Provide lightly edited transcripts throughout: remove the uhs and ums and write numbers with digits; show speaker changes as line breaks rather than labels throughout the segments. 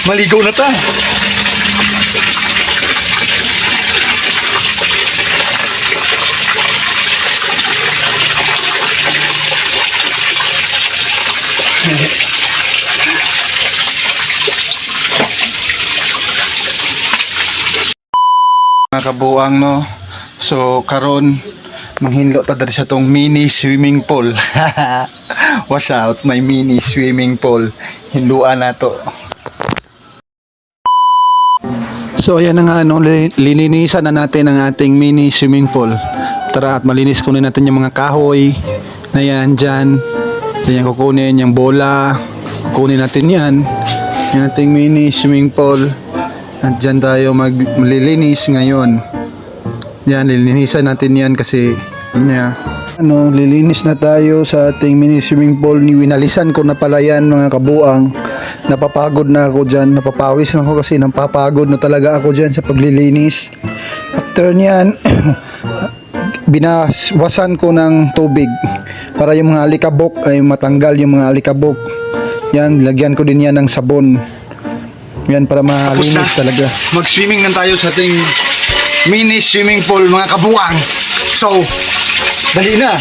Maligaw na ta. Mga kabuang no. So karon manghinlo ta diri sa tong mini swimming pool. Watch out, my mini swimming pool. Hinluan na to. So ayan na nga no, lilinisan na natin ang ating mini swimming pool. Tara at malinis kunin natin yung mga kahoy na yan dyan. Yan kukunin yung bola. Kukunin natin yan. Yung ating mini swimming pool. At dyan tayo maglilinis ngayon. Yan, lilinisan natin yan kasi lilinis na tayo sa ating mini swimming pool. Winalisan ko na pala yan mga kabuang. Napapagod na ako dyan, napapawis na ako kasi napapagod na talaga ako dyan sa paglilinis. After nyan, binawasan ko ng tubig para yung mga alikabok ay matanggal yung mga alikabok. Yan, lagyan ko din yan ng sabon. Yan para malinis talaga. Mag-swimming na tayo sa ating mini swimming pool mga kabuang. So, dali na.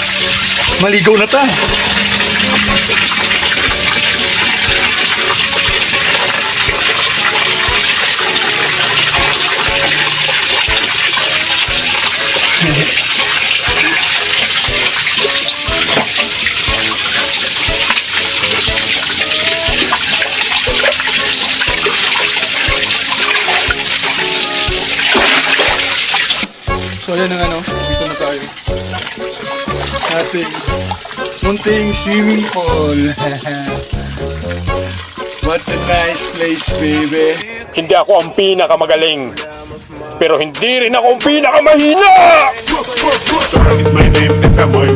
Maligaw na ta. So ayan ang dito na tayo. Ating munting swimming pool. What a nice place, baby.
Hindi ako ang pinakamagaling, pero hindi rin ako ang pinakamahina!
It's my name, Teta Boy.